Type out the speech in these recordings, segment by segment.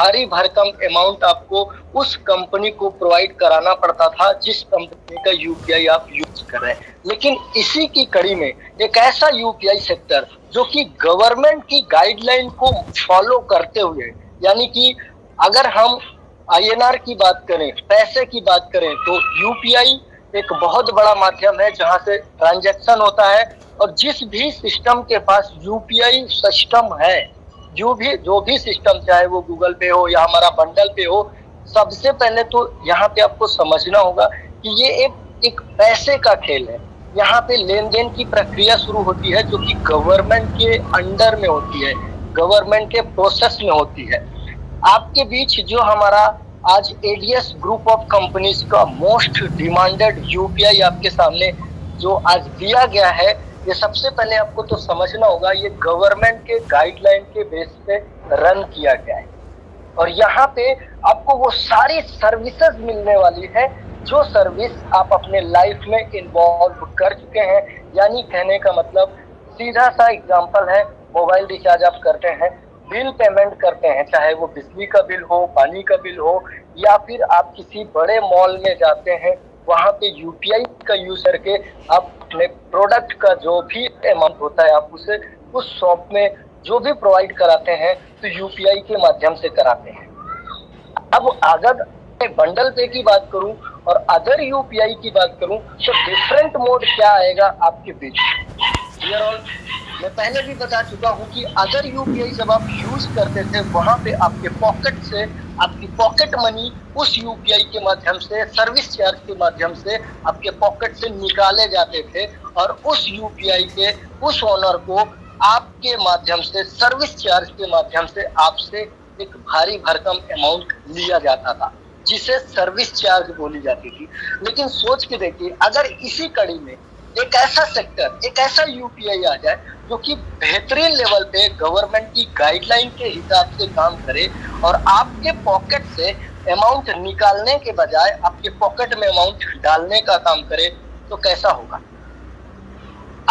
भारी भरकम अमाउंट आपको उस कंपनी को प्रोवाइड कराना पड़ता था जिस कंपनी का यूपीआई आप यूज कर रहे हैं। लेकिन इसी की कड़ी में एक ऐसा यूपीआई सेक्टर जो कि गवर्नमेंट की गाइडलाइन को फॉलो करते हुए, यानी कि अगर हम आईएनआर की बात करें, पैसे की बात करें, तो यूपीआई एक बहुत बड़ा माध्यम है जहां से ट्रांजैक्शन होता है। और जिस भी सिस्टम के पास यूपीआई सिस्टम है, जो भी सिस्टम, चाहे वो गूगल पे हो या हमारा बंडल पे हो, सबसे पहले तो यहाँ पे आपको समझना होगा कि ये एक पैसे का खेल है। यहाँ पे लेन देन की प्रक्रिया शुरू होती है जो कि गवर्नमेंट के अंडर में होती है, गवर्नमेंट के प्रोसेस में होती है। आपके बीच जो हमारा आज एडीएस ग्रुप ऑफ कंपनीज का मोस्ट डिमांडेड यूपीआई आपके सामने जो आज दिया गया है, ये सबसे पहले आपको तो समझना होगा ये गवर्नमेंट के गाइडलाइन के बेस पे रन किया गया है। और यहाँ पे आपको वो सारी सर्विसेज मिलने वाली है जो सर्विस आप अपने लाइफ में इन्वॉल्व कर चुके हैं। यानी कहने का मतलब सीधा सा एग्जांपल है, मोबाइल रिचार्ज आप करते हैं, बिल पेमेंट करते हैं, चाहे वो बिजली का बिल हो, पानी का बिल हो, या फिर आप किसी बड़े मॉल में जाते हैं, वहां पे यूपीआई का यूज करके आप अपने प्रोडक्ट का जो भी अमाउंट होता है आप उसे उस शॉप में जो भी प्रोवाइड कराते हैं तो यूपीआई के माध्यम से कराते हैं। अब अगर बंडल पे की बात करूं और अदर यूपीआई की बात करूं तो डिफरेंट मोड क्या आएगा आपके बीच। क्लियर ऑल, मैं पहले भी बता चुका हूं कि अदर यूपीआई जब आप यूज करते थे वहां पे आपके पॉकेट से, आपकी पॉकेट मनी उस यूपीआई के माध्यम से, सर्विस चार्ज के माध्यम से आपके पॉकेट से निकाले जाते थे और उस यूपीआई के उस ओनर को आपके माध्यम से, सर्विस चार्ज के माध्यम से आपसे एक भारी भरकम अमाउंट लिया जाता था जिसे सर्विस चार्ज बोली जाती थी। लेकिन सोच के देखिए, अगर इसी कड़ी में एक ऐसा सेक्टर, एक ऐसा यूपीआई आ जाए जो कि बेहतरीन लेवल पे गवर्नमेंट की गाइडलाइन के हिसाब से काम करे और आपके पॉकेट से अमाउंट निकालने के बजाय आपके पॉकेट में अमाउंट डालने का काम करे, तो कैसा होगा।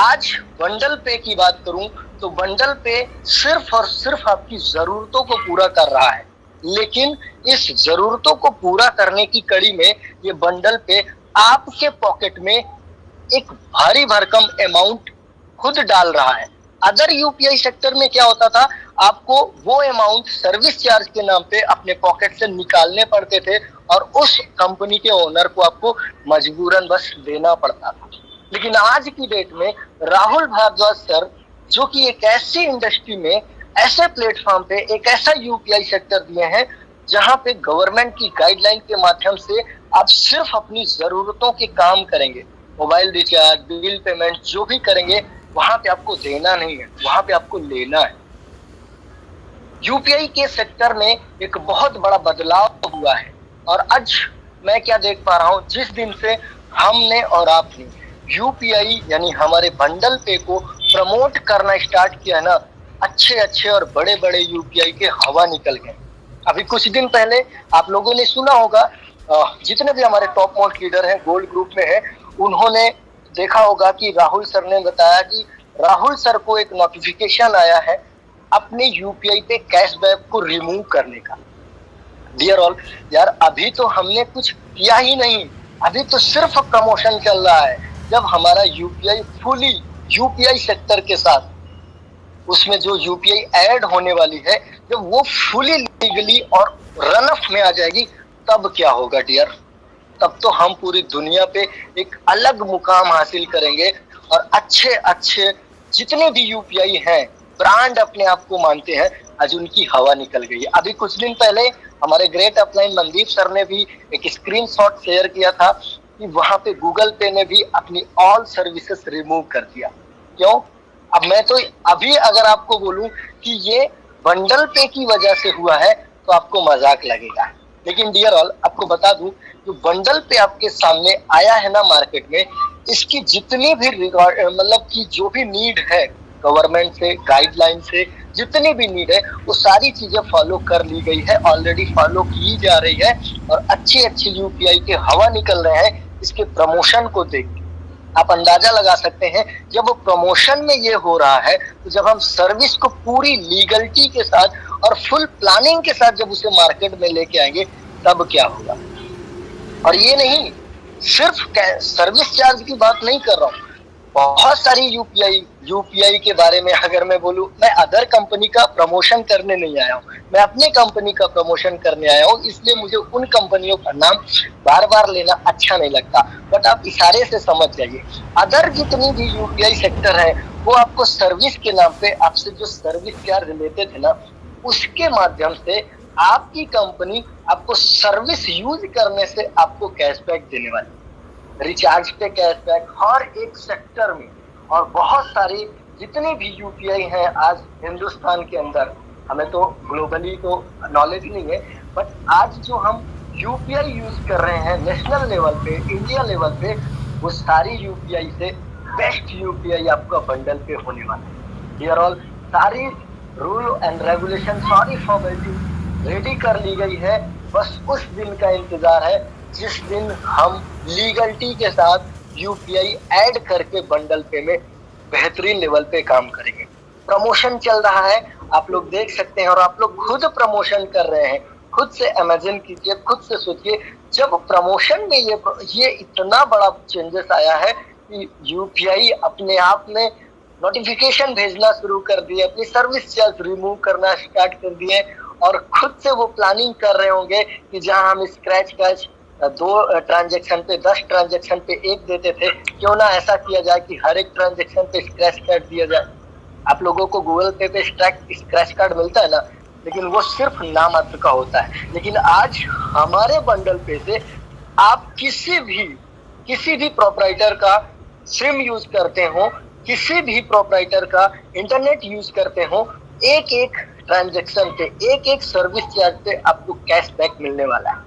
आज बंडल पे की बात करूं तो बंडल पे सिर्फ और सिर्फ आपकी जरूरतों को पूरा कर रहा है, लेकिन इस जरूरतों को पूरा करने की कड़ी में ये बंडल पे आपके पॉकेट में एक भारी भरकम अमाउंट खुद डाल रहा है। अदर यूपीआई सेक्टर में क्या होता था, आपको वो अमाउंट सर्विस चार्ज के नाम पे अपने पॉकेट से निकालने पड़ते थे और उस कंपनी के ओनर को आपको मजबूरन बस देना पड़ता था। लेकिन आज की डेट में राहुल भारद्वाज सर, जो कि एक ऐसी इंडस्ट्री में, ऐसे प्लेटफॉर्म पे एक ऐसा यूपीआई सेक्टर दिए हैं जहां पे गवर्नमेंट की गाइडलाइन के माध्यम से आप सिर्फ अपनी जरूरतों के काम करेंगे, मोबाइल रिचार्ज, बिल पेमेंट जो भी करेंगे, वहां पे आपको देना नहीं है, वहां पे आपको लेना है। यूपीआई के सेक्टर में एक बहुत बड़ा बदलाव हुआ है और आज मैं क्या देख पा रहा हूं, जिस दिन से हमने और आपने यूपीआई यानी हमारे बंडल पे को प्रमोट करना स्टार्ट किया ना, अच्छे अच्छे और बड़े बड़े यूपीआई के हवा निकल गए। अभी कुछ दिन पहले आप लोगों ने सुना होगा, जितने भी हमारे टॉप मोस्ट लीडर हैं, गोल्ड ग्रुप में हैं, उन्होंने देखा होगा कि राहुल सर ने बताया कि राहुल सर को एक नोटिफिकेशन आया है अपने यूपीआई पे कैशबैक को रिमूव करने का। डियर ऑल, यार अभी तो हमने कुछ किया ही नहीं, अभी तो सिर्फ प्रमोशन चल रहा है। जब हमारा यूपीआई फुली यूपीआई सेक्टर के साथ उसमें जो यूपीआई ऐड होने वाली है, जब वो फुली लीगली और रन ऑफ में आ जाएगी, तब क्या होगा डियर, तब तो हम पूरी दुनिया पे एक अलग मुकाम हासिल करेंगे और अच्छे अच्छे जितने भी यूपीआई हैं, ब्रांड अपने आप को मानते हैं, आज उनकी हवा निकल गई है। अभी कुछ दिन पहले हमारे ग्रेट अपलाइन मनदीप सर ने भी एक स्क्रीनशॉट शेयर किया था कि वहां पे गूगल पे ने भी अपनी ऑल सर्विसेज रिमूव कर दिया। क्यों? अब मैं तो अभी अगर आपको बोलूं कि ये बंडल पे की वजह से हुआ है तो आपको मजाक लगेगा, लेकिन डियर ऑल आपको बता दूं, जो बंडल पे आपके सामने आया है ना मार्केट में, इसकी जितनी भी मतलब कि जो भी नीड है गवर्नमेंट से, गाइडलाइन से, जितनी भी नीड है वो सारी चीजें फॉलो कर ली गई है, ऑलरेडी फॉलो की जा रही है और अच्छे अच्छे यूपीआई के हवा निकल रहे हैं। इसके प्रमोशन को देख के आप अंदाजा लगा सकते हैं, जब वो प्रमोशन में ये हो रहा है तो जब हम सर्विस को पूरी लीगलिटी के साथ और फुल प्लानिंग के साथ जब उसे मार्केट में लेके आएंगे तब क्या होगा। और ये नहीं, सिर्फ सर्विस चार्ज की बात नहीं कर रहा हूँ, बहुत सारी यूपीआई के बारे में अगर मैं बोलूं, मैं अदर कंपनी का प्रमोशन करने नहीं आया हूँ, मैं अपने कंपनी का प्रमोशन करने आया हूँ, इसलिए मुझे उन कंपनियों का नाम बार बार लेना अच्छा नहीं लगता। बट आप इशारे से समझ जाइए, अदर जितनी भी यूपीआई सेक्टर है वो आपको सर्विस के नाम पे आपसे जो सर्विस चार्ज लेते थे ना, उसके माध्यम से आपकी कंपनी आपको सर्विस यूज करने से आपको कैशबैक देने वाली, रिचार्ज पे कैशबैक हर एक सेक्टर में। और बहुत सारी जितने भी यूपीआई हैं आज हिंदुस्तान के अंदर, हमें तो ग्लोबली तो नॉलेज नहीं है, बट आज जो हम यूपीआई यूज कर रहे हैं नेशनल लेवल पे, इंडिया लेवल पे, वो सारी यूपीआई से बेस्ट यूपीआई आपका बंडल पे होने वाला है। हियर ऑल सारी रूल एंड रेगुलेशन, सारी फॉर्मेलिटी रेडी कर ली गई है, बस उस दिन का इंतजार है जिस दिन हम लीगलिटी के साथ यूपीआई ऐड करके बंडल पे में बेहतरीन लेवल पे काम करेंगे। प्रमोशन चल रहा है, आप लोग देख सकते हैं, और आप लोग खुद प्रमोशन कर रहे हैं। खुद से इमेजिन कीजिए, खुद से सोचिए, जब प्रमोशन में ये इतना बड़ा चेंजेस आया है कि यूपीआई अपने आप में नोटिफिकेशन भेजना शुरू कर दिए, अपनी सर्विस चार्ज रिमूव करना स्टार्ट कर दिए, और खुद से वो प्लानिंग कर रहे होंगे कि जहां हम स्क्रैच कैच 2 ट्रांजेक्शन पे 10 ट्रांजेक्शन पे 1 देते थे, क्यों ना ऐसा किया जाए कि हर एक ट्रांजेक्शन पे स्क्रैच कार्ड दिया जाए। आप लोगों को गूगल पे स्क्रैच कार्ड मिलता है ना, लेकिन वो सिर्फ नामात्र का होता है। लेकिन आज हमारे बंडल पे से आप किसी भी प्रोपराइटर का सिम यूज करते हो, किसी भी प्रोपराइटर का इंटरनेट यूज करते हो, एक एक ट्रांजेक्शन पे, एक एक सर्विस चार्ज पे आपको कैशबैक मिलने वाला है।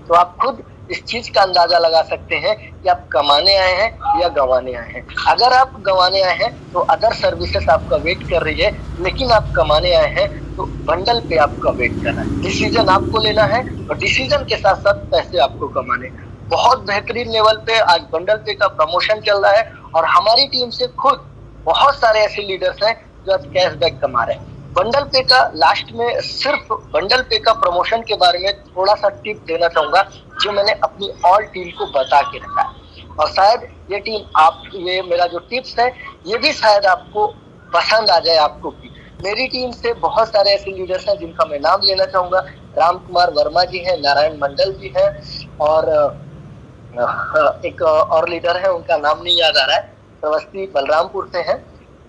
तो आप खुद इस चीज का अंदाजा लगा सकते हैं कि आप कमाने आए हैं या गंवाने आए हैं। अगर आप गंवाने आए हैं तो अदर सर्विसेज आपका वेट कर रही है, लेकिन आप कमाने आए हैं तो बंडल पे आपका वेट कर रहा है। डिसीजन आपको लेना है और डिसीजन के साथ साथ पैसे आपको कमाने। बहुत बेहतरीन लेवल पे आज बंडल पे का प्रमोशन चल रहा है, और हमारी टीम से खुद बहुत सारे ऐसे लीडर्स हैं जो आज कैशबैक कमा रहे हैं। बंडल पे का लास्ट में सिर्फ बंडल पे का प्रमोशन के बारे में थोड़ा सा टिप देना चाहूंगा, जो मैंने अपनी ऑल टीम को बता के रखा है, और शायद ये मेरा जो टिप्स है ये भी शायद आपको पसंद आ जाए आपको भी। मेरी टीम से बहुत सारे ऐसे लीडर्स हैं जिनका मैं नाम लेना चाहूंगा। राम कुमार वर्मा जी हैं, नारायण मंडल जी हैं, और एक और लीडर है, उनका नाम नहीं याद आ रहा है, प्रवस्ती बलरामपुर से हैं।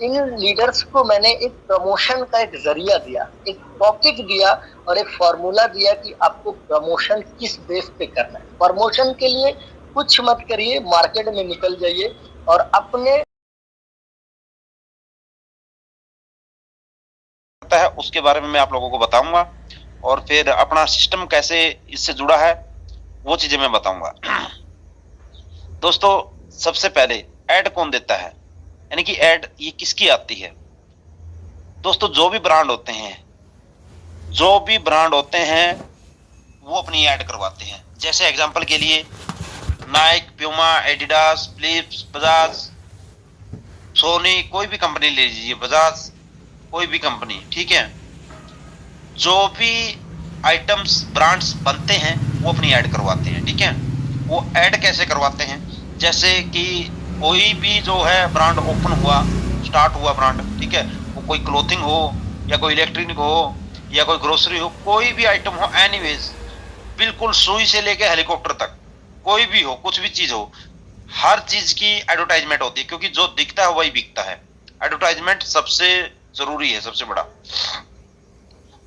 इन लीडर्स को मैंने एक प्रमोशन का एक जरिया दिया, एक टॉपिक दिया और एक फॉर्मूला दिया कि आपको प्रमोशन किस बेस पे करना है। प्रमोशन के लिए कुछ मत करिए, मार्केट में निकल जाइए और अपने है उसके बारे में मैं आप लोगों को बताऊंगा, और फिर अपना सिस्टम कैसे इससे जुड़ा है वो चीजें मैं बताऊंगा। दोस्तों, सबसे पहले ऐड कौन देता है, यानी कि ऐड ये किसकी आती है। दोस्तों, जो भी ब्रांड होते हैं वो अपनी ऐड करवाते हैं। जैसे एग्जांपल के लिए Nike, Puma, Adidas, Philips, Bajaj, Sony, कोई भी कंपनी ले लीजिए, बजाज, कोई भी कंपनी, ठीक है। जो भी आइटम्स ब्रांड्स बनते हैं वो अपनी ऐड करवाते हैं, ठीक है। वो ऐड कैसे करवाते हैं, जैसे कि कोई भी जो है ब्रांड ओपन हुआ, स्टार्ट हुआ ब्रांड, ठीक है, वो कोई क्लोथिंग हो या कोई इलेक्ट्रॉनिक हो या कोई ग्रोसरी हो, कोई भी आइटम हो, एनीवेज बिल्कुल सुई से लेके हेलीकॉप्टर तक कोई भी हो, कुछ भी चीज हो, हर चीज की एडवर्टाइजमेंट होती है, क्योंकि जो दिखता है वही बिकता है। एडवर्टाइजमेंट सबसे जरूरी है, सबसे बड़ा।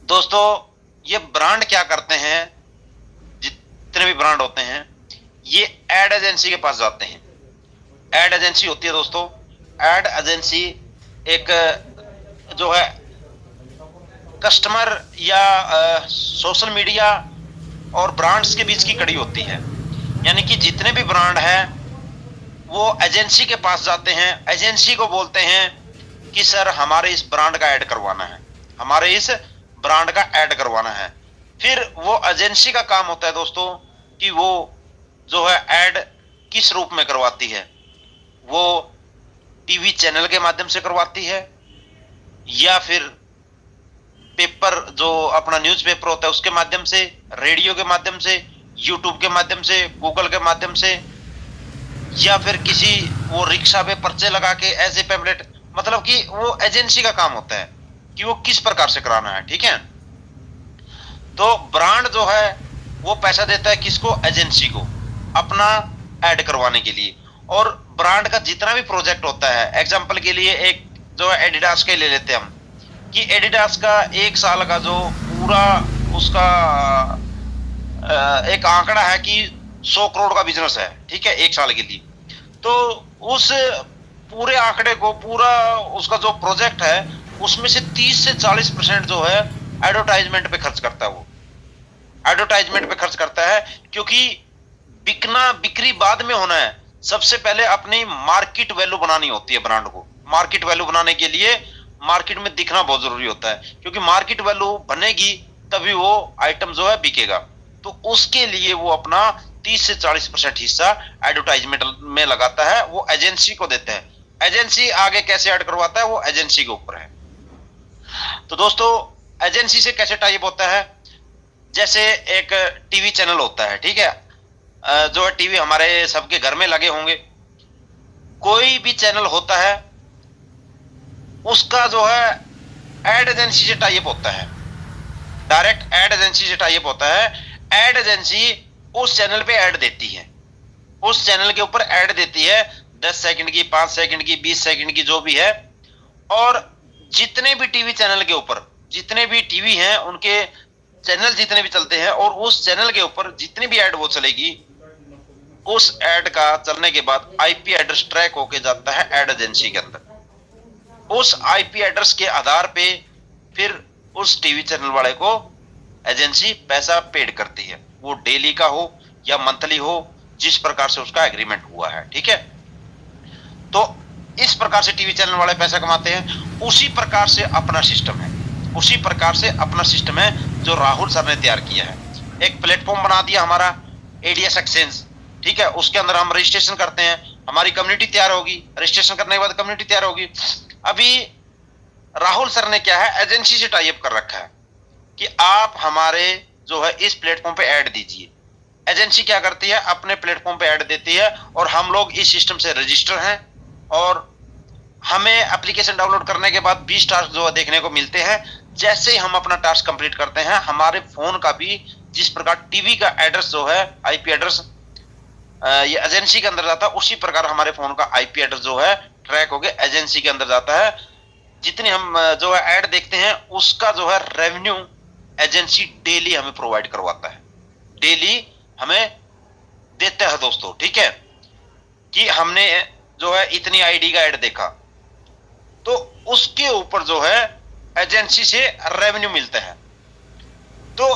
दोस्तों, ये ब्रांड क्या करते हैं, जितने भी ब्रांड होते हैं ये एड एजेंसी के पास जाते हैं। एड एजेंसी होती है दोस्तों, एड एजेंसी एक जो है कस्टमर या सोशल मीडिया और ब्रांड्स के बीच की कड़ी होती है। यानी कि जितने भी ब्रांड हैं वो एजेंसी के पास जाते हैं, एजेंसी को बोलते हैं कि सर हमारे इस ब्रांड का ऐड करवाना है, हमारे इस ब्रांड का ऐड करवाना है। फिर वो एजेंसी का काम होता है दोस्तों कि वो जो है ऐड किस रूप में करवाती है, वो टीवी चैनल के माध्यम से करवाती है या फिर पेपर जो अपना न्यूज़पेपर होता है उसके माध्यम से, रेडियो के माध्यम से, यूट्यूब के माध्यम से, गूगल के माध्यम से, या फिर किसी वो रिक्शा पे पर्चे लगा के ऐसे पैम्पलेट, मतलब कि वो एजेंसी का काम होता है कि वो किस प्रकार से कराना है। ठीक है, तो ब्रांड जो है वो पैसा देता है किसको, एजेंसी को, अपना ऐड करवाने के लिए। और ब्रांड का जितना भी प्रोजेक्ट होता है, एग्जांपल के लिए एक जो है एडिडास के ले लेते हैं हम, कि एडिडास का एक साल का जो पूरा उसका एक आंकड़ा है कि 100 करोड़ का बिजनेस है। ठीक है, एक साल के लिए। तो उस पूरे आंकड़े को, पूरा उसका जो प्रोजेक्ट है उसमें से 30 से 40% जो है एडवर्टाइजमेंट पे खर्च करता है। वो एडवर्टाइजमेंट पे खर्च करता है, क्योंकि बिक्री बाद में होना है। सबसे पहले अपनी मार्केट वैल्यू बनानी होती है ब्रांड को। मार्केट वैल्यू बनाने के लिए मार्केट में दिखना बहुत जरूरी होता है, क्योंकि मार्केट वैल्यू बनेगी तभी वो आइटम जो है बिकेगा। तो उसके लिए वो अपना 30 से 40% हिस्सा एडवर्टाइजमेंट में लगाता है, वो एजेंसी को देते हैं। एजेंसी आगे कैसे ऐड करवाता है वो एजेंसी के ऊपर है। तो दोस्तों, एजेंसी से कैसे टाइप होता है, जैसे एक टीवी चैनल होता है। ठीक है, जो है टीवी हमारे सबके घर में लगे होंगे। कोई भी चैनल होता है उसका जो है एड एजेंसी से टाइप होता है, डायरेक्ट एड एजेंसी से टाइप होता है। एड एजेंसी उस चैनल पे ऐड देती है, उस चैनल के ऊपर ऐड देती है, 10 सेकंड की, 5 सेकंड की, 20 सेकंड की, जो भी है। और जितने भी टीवी चैनल के ऊपर, जितने भी टीवी हैं उनके चैनल जितने भी चलते हैं, और उस चैनल के ऊपर जितनी भी ऐड वो चलेगी, उस ऐड का चलने के बाद आईपी एड्रेस ट्रैक होके जाता है ऐड एजेंसी के अंदर। उस आईपी एड्रेस के आधार पे फिर उस टीवी चैनल वाले को एजेंसी पैसा पेड करती है, वो डेली का हो या मंथली हो, जिस प्रकार से उसका एग्रीमेंट हुआ है। ठीक है, तो इस प्रकार से टीवी चैनल वाले पैसा कमाते हैं। उसी प्रकार से अपना सिस्टम है, उसी प्रकार से अपना सिस्टम है जो राहुल सर ने तैयार किया है। एक प्लेटफॉर्म बना दिया हमारा एडीएस एक्सचेंज। ठीक है, उसके अंदर हम रजिस्ट्रेशन करते हैं, हमारी कम्युनिटी तैयार होगी, रजिस्ट्रेशन करने के बाद कम्युनिटी तैयार होगी। अभी राहुल सर ने क्या है, एजेंसी से टाई अप कर रखा है कि आप हमारे जो है इस प्लेटफॉर्म पे ऐड दीजिए। एजेंसी क्या करती है, अपने प्लेटफॉर्म पे ऐड देती है, और हम लोग इस सिस्टम से रजिस्टर हैं, और हमें एप्लीकेशन डाउनलोड करने के बाद 20 टास्क जो है देखने को मिलते हैं। जैसे ही हम अपना टास्क कंप्लीट करते हैं, हमारे फोन का भी जिस प्रकार टीवी का एड्रेस जो है, आईपी एड्रेस ये एजेंसी के अंदर जाता है, उसी प्रकार हमारे फोन का आईपी एड्रेस जो है ट्रैक होके एजेंसी के अंदर जाता है। जितनी हम जो है ऐड देखते हैं उसका जो है रेवेन्यू एजेंसी डेली हमें प्रोवाइड करवाता है, डेली हमें देता है दोस्तों। ठीक है, कि हमने जो है इतनी आईडी का ऐड देखा, तो उसके ऊपर जो है एजेंसी से रेवेन्यू मिलता है। तो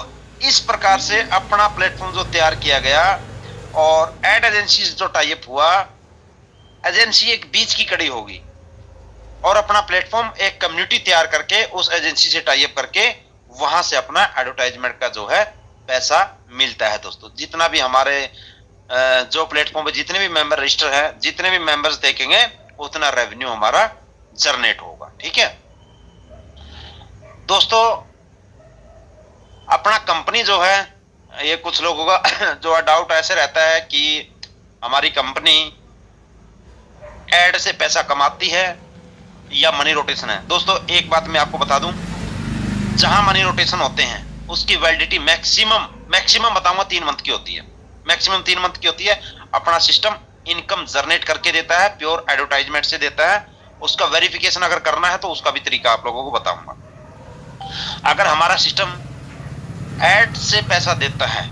इस प्रकार से अपना प्लेटफॉर्म जो तैयार किया गया, और एड एजेंसी जो टाई अप हुआ, एजेंसी एक बीच की कड़ी होगी, और अपना प्लेटफॉर्म एक कम्युनिटी तैयार करके उस एजेंसी से टाई अप करके वहां से अपना एडवर्टाइजमेंट का जो है पैसा मिलता है। दोस्तों, जितना भी हमारे जो प्लेटफॉर्म पे जितने भी मेंबर रजिस्टर हैं, जितने भी मेंबर्स देखेंगे, उतना रेवेन्यू हमारा जनरेट होगा। ठीक है दोस्तों, अपना कंपनी जो है, ये कुछ लोगों का जो है डाउट ऐसे रहता है कि हमारी कंपनी एड से पैसा कमाती है या मनी रोटेशन है। दोस्तों, एक बात मैं आपको बता दूं, जहां मनी रोटेशन होते हैं उसकी वैलिडिटी मैक्सिमम बताऊंगा 3 मंथ की होती है, मैक्सिमम 3 मंथ की होती है। अपना सिस्टम इनकम जनरेट करके देता है, प्योर एडवर्टाइजमेंट से देता है। उसका वेरिफिकेशन अगर करना है तो उसका भी तरीका आप लोगों को बताऊंगा। अगर हमारा सिस्टम एड से पैसा देता है,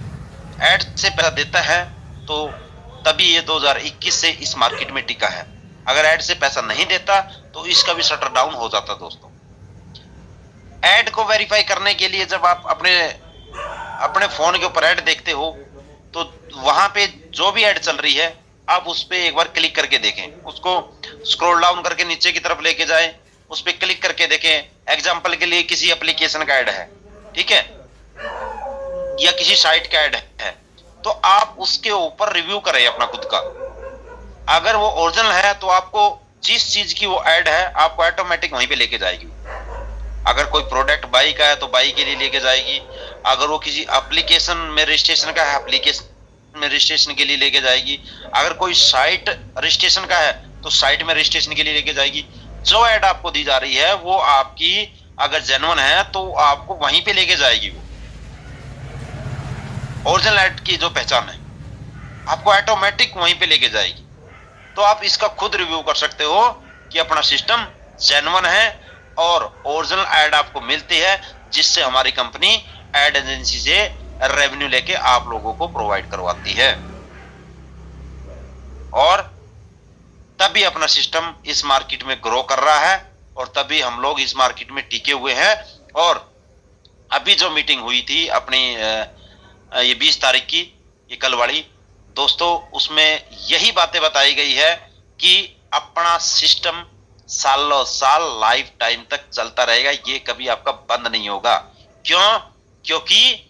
एड से पैसा देता है, तो तभी ये 2021 से इस मार्केट में टिका है। अगर एड से पैसा नहीं देता तो इसका भी शटर डाउन हो जाता। दोस्तों, एड को वेरीफाई करने के लिए जब आप अपने फोन के ऊपर ऐड देखते हो, तो वहां पे जो भी ऐड चल रही है आप उस पर एक बार क्लिक करके देखें, उसको स्क्रॉल डाउन करके नीचे की तरफ लेके जाएं, उस पर क्लिक करके देखें। एग्जांपल के लिए किसी एप्लीकेशन का ऐड है, ठीक है, या किसी साइट का ऐड है, तो आप उसके ऊपर रिव्यू करें अपना खुद का। अगर वो ओरिजिनल है तो आपको जिस चीज की वो ऐड है आपको ऑटोमेटिक वहीं पे लेके जाएगी। अगर कोई प्रोडक्ट बाई का है तो बाई के लिए लेके जाएगी, अगर वो किसी एप्लीकेशन में रजिस्ट्रेशन का है एप्लीकेशन में रजिस्ट्रेशन के लिए लेके जाएगी, अगर कोई साइट रजिस्ट्रेशन का है तो साइट में रजिस्ट्रेशन के लिए लेके जाएगी। जो ऐड आपको दी जा रही है वो आपकी अगर जेन्युइन है तो आपको वहीं पे लेके जाएगी, वो ओरिजिनल ऐड की जो पहचान है आपको ऑटोमेटिक वहीं पे लेके जाएगी। तो आप इसका खुद रिव्यू कर सकते हो कि अपना सिस्टम जेन्युइन है और ओरिजिनल ऐड आपको मिलती है, जिससे हमारी कंपनी ऐड एजेंसी से रेवेन्यू लेके आप लोगों को प्रोवाइड करवाती है, और तभी अपना सिस्टम इस मार्केट में ग्रो कर रहा है और तभी हम लोग इस मार्केट में टिके हुए हैं। और अभी जो मीटिंग हुई थी अपनी ये 20 तारीख की, ये कल वाली दोस्तों, उसमें यही बातें बताई गई है कि अपना सिस्टम सालों साल लाइफ टाइम तक चलता रहेगा, ये कभी आपका बंद नहीं होगा। क्यों? क्योंकि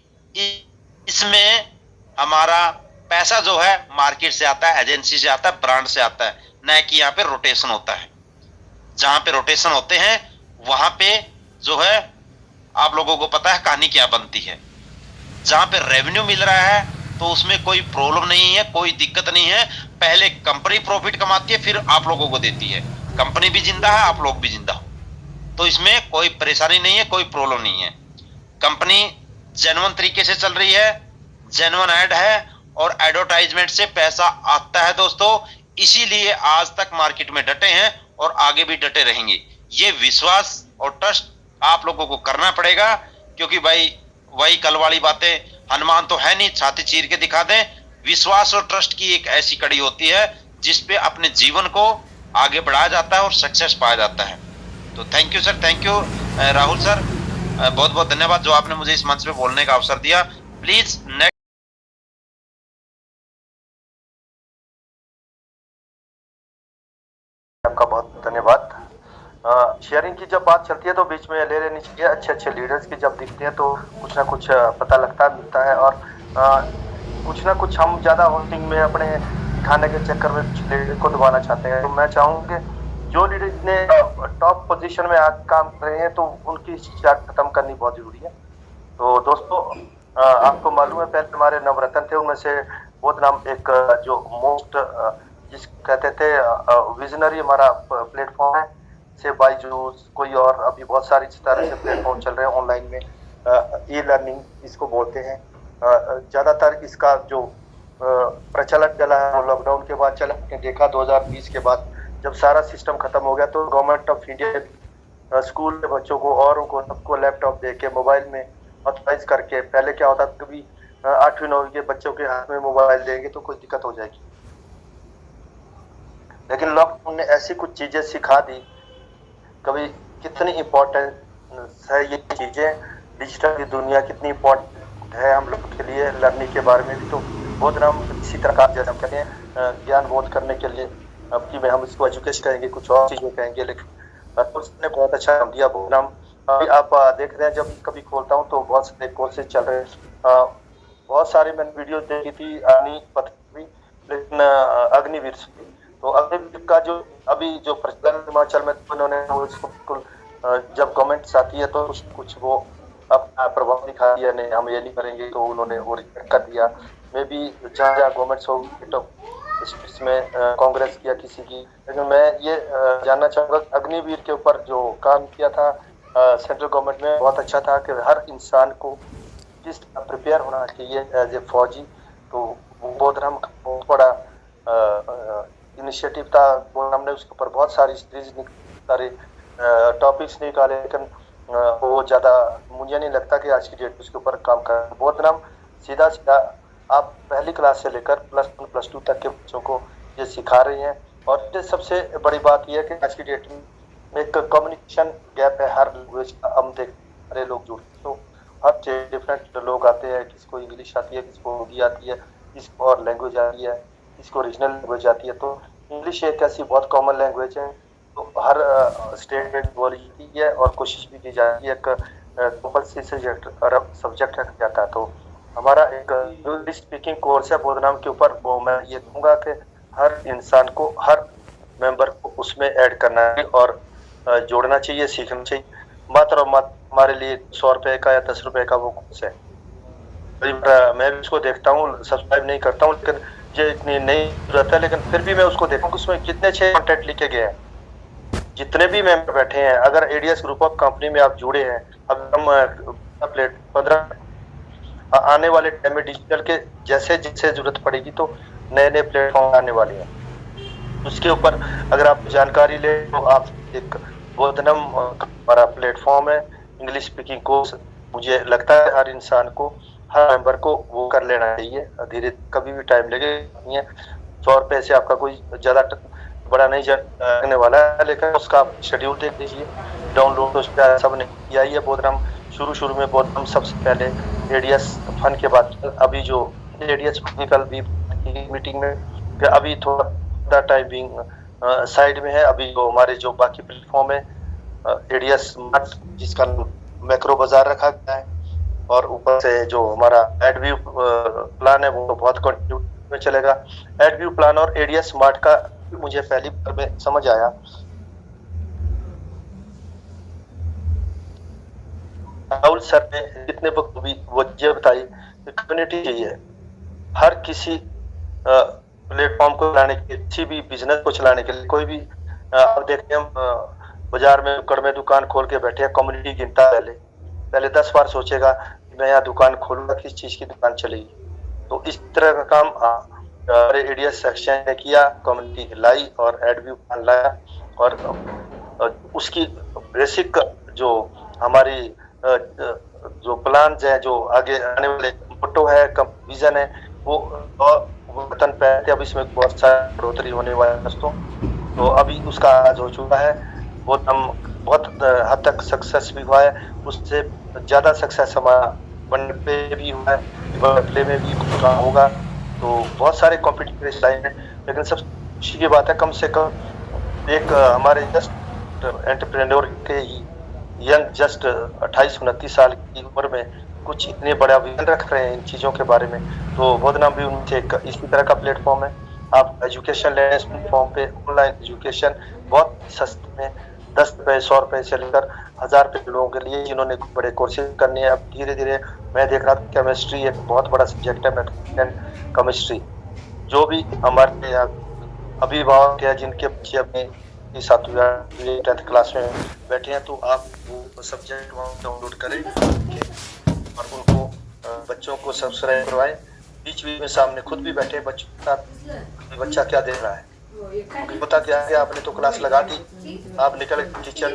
इसमें हमारा पैसा जो है मार्केट से आता है, एजेंसी से आता है, ब्रांड से आता है, न कि यहाँ पे रोटेशन होता है। जहां पे रोटेशन होते हैं वहां पे जो है आप लोगों को पता है कहानी क्या बनती है। जहां पे रेवेन्यू मिल रहा है तो उसमें कोई प्रॉब्लम नहीं है, कोई दिक्कत नहीं है। पहले कंपनी प्रॉफिट कमाती है, फिर आप लोगों को देती है। कंपनी भी जिंदा है, आप लोग भी जिंदा हो, तो इसमें कोई परेशानी नहीं है, कोई प्रॉब्लम नहीं है। कंपनी जेन्युइन तरीके से चल रही है, जेन्युइन ऐड है और एडवर्टाइजमेंट से पैसा आता है दोस्तों। इसीलिए आज तक मार्केट में डटे हैं और आगे भी डटे रहेंगे। ये विश्वास और ट्रस्ट आप लोगों को करना पड़ेगा, क्योंकि भाई वही कल वाली बातें, हनुमान तो है नहीं छाती चीर के दिखा दें। विश्वास और ट्रस्ट की एक ऐसी कड़ी होती है जिसपे अपने जीवन को आगे बढ़ाया जाता है और सक्सेस पाया जाता है। तो thank you sir, thank you Rahul sir, बहुत बहुत धन्यवाद जो आपने मुझे इस मंच पे बोलने का अवसर दिया। प्लीज नेक्स्ट आपका बहुत धन्यवाद। शेयरिंग की जब बात चलती है तो बीच में ले लेनी चाहिए। अच्छे अच्छे लीडर्स की जब दिखते हैं तो कुछ ना कुछ पता लगता मिलता है, और कुछ ना कुछ हम ज़्यादा होल्डिंग में अपने दिखाने के चक्कर में कुछ लीडर को दबाना चाहते हैं। तो मैं चाहूँगी जो लीडर इतने टॉप पोजीशन में आज काम कर रहे हैं तो उनकी शिक्षा खत्म करनी बहुत जरूरी है। तो दोस्तों आपको मालूम है पहले हमारे नवरत्न थे, उनमें से बहुत नाम एक जो मोस्ट जिस कहते थे विजनरी हमारा प्लेटफॉर्म है से बायजूस, कोई और अभी बहुत सारी इस तरह से प्लेटफॉर्म चल रहे हैं ऑनलाइन में। ई लर्निंग इसको बोलते हैं। ज़्यादातर इसका जो प्रचलन चला है वो लॉकडाउन के बाद चला। आपने देखा 2020 के बाद जब सारा सिस्टम खत्म हो गया तो गवर्नमेंट ऑफ इंडिया स्कूल के बच्चों को और उनको सबको लैपटॉप दे के मोबाइल में ऑथराइज करके, पहले क्या होता था कभी 8वीं 9वीं के बच्चों के हाथ में मोबाइल देंगे तो कोई दिक्कत हो जाएगी, लेकिन लॉकडाउन ने ऐसी कुछ चीजें सिखा दी। कभी कितनी इम्पोर्टेंट है ये चीजें, डिजिटल की दुनिया कितनी इम्पोर्टेंट है हम लोग के लिए लर्निंग के बारे में भी। तो बहुत हम इसी तरह का जैसे हम कहते हैं ज्ञान बोध करने के लिए, अब की में हम इसको एजुकेशन कहेंगे, कुछ और चीजें कहेंगे, लेकिन उसने बहुत अच्छा काम दिया। बहुत नाम अभी आप देख रहे हैं जब कभी खोलता हूँ तो बहुत सारे कोर्सेज चल रहे हैं। बहुत सारे मैंने वीडियो देखी थी लेकिन अग्निवीर से, तो अग्निवीर का जो अभी जो प्रचलन हिमाचल में उन्होंने बिल्कुल जब कमेंट्स आती है तो कुछ वो अपना प्रभाव दिखा दिया, नहीं हम ये नहीं करेंगे, तो उन्होंने वो रिजेक्ट कर दिया। मे भी जहाँ जहाँ गवर्नमेंट्स हो तो इसमें कांग्रेस किया किसी की, लेकिन मैं ये जानना चाहूँगा अग्निवीर के ऊपर जो काम किया था सेंट्रल गवर्नमेंट में बहुत अच्छा था कि हर इंसान को किस प्रिपेयर होना चाहिए एज ए फौजी। तो बोधराम का बहुत बड़ा इनिशिएटिव था, हमने उसके ऊपर बहुत सारी सीरीज सारे टॉपिक्स निकाले, लेकिन वो ज़्यादा मुझे नहीं लगता कि आज की डेट उसके ऊपर काम कर। बोधराम सीधा सीधा आप पहली क्लास से लेकर +1 +2 तक के बच्चों को ये सिखा रही हैं। और ये सबसे बड़ी बात यह है कि आज की डेट में एक कम्युनिकेशन गैप है हर लैंग्वेज का। हम देख सारे लोग जुड़ते तो हर डिफरेंट लोग आते हैं, किसको इंग्लिश आती है, किसको हिंदी आती है, किसको और लैंग्वेज आती है, किसको रीजनल लैंग्वेज आती है। तो इंग्लिश एक ऐसी बहुत कॉमन लैंग्वेज है तो हर स्टेट में बोली जाती है और कोशिश भी की जाती है, एक कंपल्सरी सब्जेक्ट रखा जाता है। तो हमारा एक इंग्लिश स्पीकिंग कोर्स है बोधनाम के ऊपर, वो मैं ये कहूँगा कि हर इंसान को, हर मेंबर को उसमें ऐड करना है और जोड़ना चाहिए, सीखना चाहिए। मात्र और मात्र हमारे लिए 100 रुपए का या 10 रुपए का वो कोर्स है। कई बार मैं भी उसको देखता हूँ, सब्सक्राइब नहीं करता हूँ, लेकिन मुझे इतनी नहीं जरूरत है, लेकिन फिर भी मैं उसको देखता हूँ उसमें कितने अच्छे कंटेंट लिखे गए हैं। जितने भी मेंबर बैठे हैं, अगर एडीएस ग्रुप ऑफ कंपनी में आप जुड़े हैं, अब हम 15 आने वाले टाइम में डिजिटल के जैसे जैसे जरूरत पड़ेगी तो नए नए प्लेटफॉर्म आने वाले हैं। उसके ऊपर अगर आप जानकारी ले तो आप एक बोधनम हमारा प्लेटफॉर्म है, इंग्लिश स्पीकिंग कोर्स। मुझे लगता है हर इंसान को, हर मेंबर को वो कर लेना चाहिए। धीरे कभी भी टाइम लगे नहीं है, 100 रुपए से आपका कोई ज्यादा बड़ा नहीं लगने वाला है, लेकिन उसका आप शेड्यूल देख लीजिए। डाउनलोड तो सबने किया ही है बोधनम। शुरू में बोधनम सबसे पहले एडीएस फन के बाद अभी जो एडीएस टेक्निकल भी मीटिंग में, फिर अभी थोड़ा टाइमिंग साइड में है। अभी जो हमारे जो बाकी प्लेटफॉर्म है एडीएस स्मार्ट, जिसका मैक्रो बाजार रखा गया है, और ऊपर से जो हमारा एडव्यू प्लान है वो तो बहुत कंटिन्यू में चलेगा। एडव्यू प्लान और एडीएस स्मार्ट का मुझे पहली बार में समझ आया। राहुल सर ने जितने वक्त भी वजह बताई, कम्युनिटी चाहिए हर किसी प्लेटफॉर्म को चलाने के लिए, किसी भी बिजनेस को चलाने के लिए। कोई भी आप देखते हैं, हम बाजार में नुक्कड़ में दुकान खोल के बैठे हैं, कम्युनिटी गिनता पहले 10 बार सोचेगा कि मैं यहाँ दुकान खोलूंगा, किस चीज की दुकान चलेगी। तो इस तरह का काम एडीएस सेक्शन ने किया, कम्युनिटी लाई और एडव्यू प्लान लाया, और उसकी बेसिक जो हमारी जो प्लान है, जो आगे आने वाले मोटो है, विजन है, वो वतन पे है। अब इसमें बहुत सारी बढ़ोतरी होने वाली है दोस्तों। तो अभी उसका आज हो चुका है, बहुत हद तक सक्सेस भी हुआ है। उससे ज्यादा सक्सेस हमारा वन पे भी हुआ है, प्ले में भी होगा। तो बहुत सारे कॉम्पिटिटिव लाइन है, लेकिन सब खुशी की बात है, कम से कम एक हमारे जस्ट एंटरप्रेन्योर के यंग जस्ट 28-29 साल की उम्र में कुछ इतने बड़ा विजन रख रहे हैं इन चीजों के बारे में। तो बोधनम भी उनसे एक इसी तरह का प्लेटफॉर्म है। आप एजुकेशन लेने इस प्लेटफॉर्म पे, ऑनलाइन एजुकेशन बहुत सस्ते में 10 रुपए 100 रुपए से लेकर 1000 रुपए लोगों के लिए, जिन्होंने बड़े कोर्सेज करने हैं। अब धीरे धीरे मैं देख रहा था, केमिस्ट्री एक बहुत बड़ा सब्जेक्ट है, केमिस्ट्री। जो भी हमारे यहाँ अभिभावक है जिनके बच्चे अपने 7वीं 8वीं 10th क्लास में बैठे हैं, तो आप वो सब्जेक्ट वहाँ डाउनलोड करें और उनको बच्चों को सब्सक्राइब करवाएं। बीच में सामने खुद भी बैठे बच्चों के साथ, बच्चा क्या देख रहा है, पता क्या है, आपने तो क्लास लगा दी, आप निकल, टीचर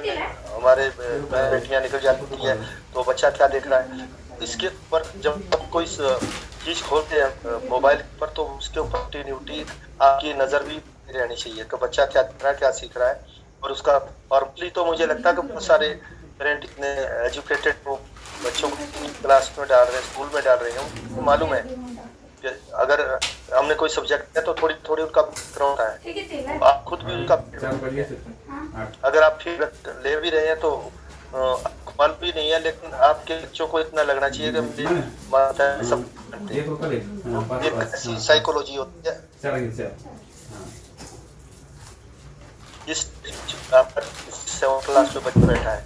हमारे बेटियां निकल जाती है, तो बच्चा क्या देख रहा है। इसके ऊपर जब आप कोई चीज खोलते हैं मोबाइल पर, तो उसके ऊपर कंटिन्यूटी आपकी नजर भी रहनी चाहिए कि बच्चा क्या देख रहा है, क्या सीख रहा है। और उसका फॉर्मली तो मुझे लगता है कि बहुत सारे पेरेंट इतने एजुकेटेड हो, बच्चों को क्लास में डाल रहे हैं, स्कूल में डाल रहे हैं, तो मालूम है कि अगर हमने कोई सब्जेक्ट है तो थोड़ी थोड़ी उनका होता है, आप खुद भी उनका अगर आप फीडबैक ले भी रहे हैं तो मालूम भी नहीं है, लेकिन आपके बच्चों को इतना लगना चाहिए कि मुझे मानता है सब एक साइकोलॉजी होती है। इस 7th क्लास में बच्चा बैठा है,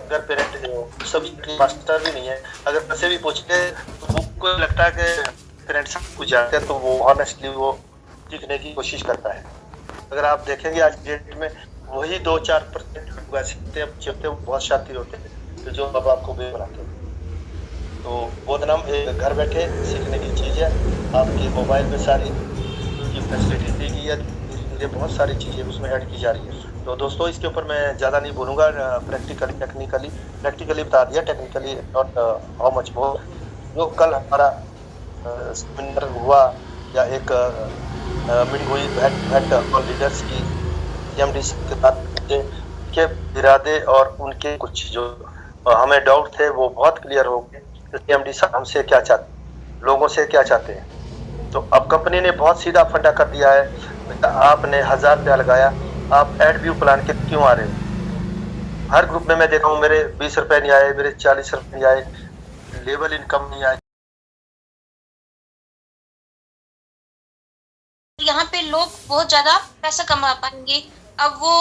अगर पेरेंट सब्जेक्ट मास्टर भी नहीं है, अगर बच्चे भी पूछते तो उनको लगता है कि पेरेंट्स कुछ जानते हैं, तो वो ऑनेस्टली वो सीखने की कोशिश करता है। अगर आप देखेंगे आज डेट में वही 2-4% वैसे बच्चे होते हैं, बहुत शातिर होते हैं, तो जो अब आपको भी बनाते हैं। तो बोधनम एक घर बैठे सीखने की चीज़ है, आपके मोबाइल में सारी की फैसिलिटी दी गई है, धीरे बहुत सारी चीज़ें उसमें ऐड की जा रही है। तो दोस्तों इसके ऊपर मैं ज़्यादा नहीं बोलूँगा, प्रैक्टिकली बता दिया, technically not how much more. जो कल हमारा सेमिनार हुआ या एक मीटिंग हुई भेंट और लीडर्स की एमडी के साथ के इरादे और उनके कुछ जो हमें डाउट थे वो बहुत क्लियर हो गए। एमडी साहब हमसे क्या चाहते, लोगों से क्या चाहते हैं। तो अब कंपनी ने बहुत सीधा फंडा कर दिया है, आपने 1000 रुपया लगाया, आप एड व्यू प्लान के क्यों आ रहे हो। हर ग्रुप में मैं देखा हूँ मेरे 20 रुपए नहीं आए, मेरे 40 रुपए नहीं आए, लेवल इनकम नहीं आए। यहाँ पे लोग बहुत ज्यादा पैसा कमा पाएंगे। अब वो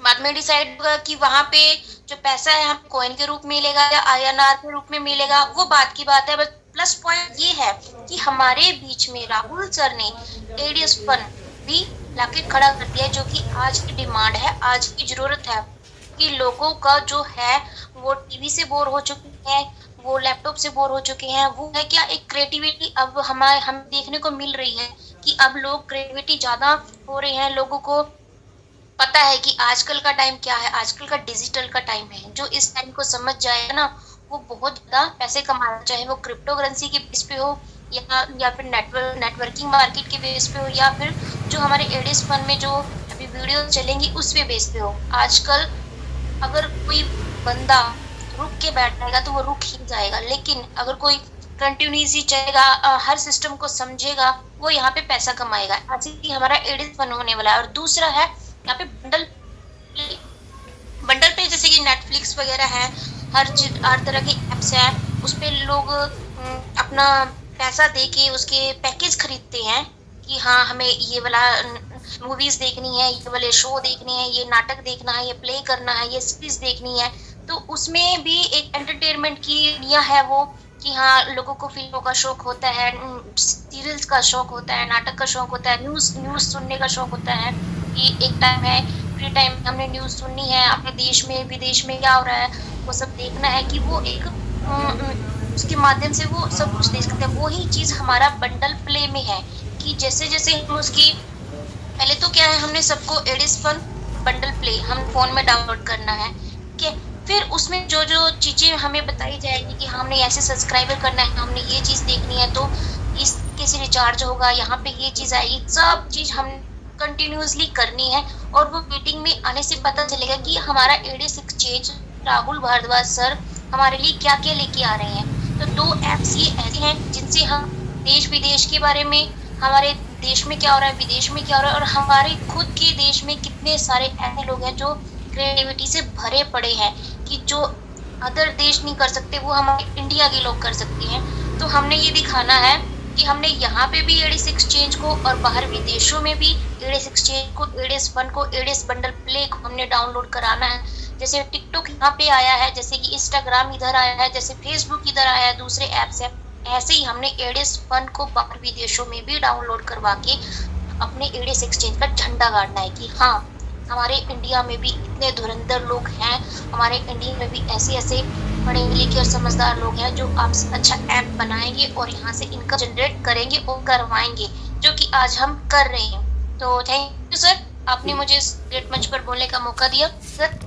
बाद में डिसाइड होगा कि वहां पे जो पैसा है हम कॉइन के रूप में मिलेगा या INR के रूप में मिलेगा, वो बात की बात है। बस प्लस पॉइंट ये है कि हमारे बीच में राहुल सर ने एडीएस फंड भी लाके खड़ा कर दिया, जो कि आज की डिमांड है, आज की जरूरत है कि लोगों का जो है वो टीवी से बोर हो चुके हैं, वो लैपटॉप से बोर हो चुके हैं। वो है क्या, एक क्रिएटिविटी अब हम देखने को मिल रही है कि अब लोग क्रिएटिविटी ज्यादा हो रहे हैं। लोगों को पता है कि आजकल का टाइम क्या है, आजकल का डिजिटल का टाइम है। जो इस टाइम को समझ जाएगा ना, वो बहुत ज्यादा पैसे कमाना, चाहे वो क्रिप्टो करेंसी के बेस पे हो या फिर नेटवर्किंग मार्केट के बेस पे हो, या फिर जो हमारे एडीएस फंड में जो अभी वीडियो चलेंगी उस पे बेस पे हो। आजकल अगर कोई बंदा रुक के बैठ जाएगा तो वो रुक ही जाएगा, लेकिन अगर कोई कंटिन्यूसली चलेगा, हर सिस्टम को समझेगा, वो यहाँ पे पैसा कमाएगा। ऐसे ही हमारा एडीएस फंड होने वाला है। और दूसरा है यहाँ पे बंडल पे, जैसे कि नेटफ्लिक्स वगैरह है, हर तरह के एप्स है, उस पे लोग अपना पैसा दे के उसके पैकेज खरीदते हैं कि हाँ हमें ये वाला मूवीज देखनी है, ये वाले शो देखने हैं, ये नाटक देखना है, ये प्ले करना है, ये सीरीज देखनी है। तो उसमें भी एक एंटरटेनमेंट की दुनिया है वो, कि हाँ लोगों को फिल्मों का शौक होता है, सीरियल्स का शौक होता है, नाटक का शौक होता है, न्यूज सुनने का शौक होता है कि एक टाइम है फ्री टाइम में हमने न्यूज सुननी है, अपने देश में विदेश में क्या हो रहा है वो सब देखना है, कि वो एक उसके माध्यम से वो सब कुछ देख सकते हैं। वही चीज हमारा बंडल प्ले में है कि जैसे जैसे हम उसकी, पहले तो क्या है, हमने सबको एडीएस फंड बंडल प्ले हम फोन में डाउनलोड करना है, ठीक है। फिर उसमें जो जो चीजें हमें बताई जाएगी कि हमने ऐसे सब्सक्राइबर करना है, हमने ये चीज देखनी है तो इस कैसे रिचार्ज होगा, यहाँ पे ये चीज आएगी, सब चीज हम कंटिन्यूसली करनी है। और वो मीटिंग में आने से पता चलेगा कि हमारा ADS exchange Rahul Bhardwaj sir हमारे लिए क्या क्या लेके आ रहे हैं। तो 2 ऐप्स ये ऐसे हैं जिनसे हम देश विदेश के बारे में, हमारे देश में क्या हो रहा है, विदेश में क्या हो रहा है, और हमारे खुद के देश में कितने सारे ऐसे लोग हैं जो क्रिएटिविटी से भरे पड़े हैं कि जो अदर देश नहीं कर सकते वो हमारे इंडिया के लोग कर सकते हैं। तो हमने ये दिखाना है कि हमने यहाँ पे भी एडीएस एक्सचेंज को और बाहर विदेशों में भी एडीएस एक्सचेंज को, एडीएस फंड को, एडीएस बंडल प्ले को हमने डाउनलोड कराना है। जैसे टिकटॉक यहाँ पे आया है, जैसे कि इंस्टाग्राम इधर आया है, जैसे फेसबुक इधर आया है, दूसरे ऐप्स है, ऐसे ही हमने एडीएस फंड को बाहर विदेशों में भी डाउनलोड करवा के अपने एडीएस एक्सचेंज का झंडा गाड़ना है कि हाँ हमारे इंडिया में भी इतने धुरंधर लोग हैं, हमारे इंडिया में भी ऐसे ऐसे पढ़े लिखे और समझदार लोग हैं जो आपसे अच्छा ऐप बनाएंगे और यहाँ से इनकम जनरेट करेंगे और करवाएंगे, जो कि आज हम कर रहे हैं। तो थैंक यू सर, आपने मुझे इस ग्रेट मंच पर बोलने का मौका दिया सर।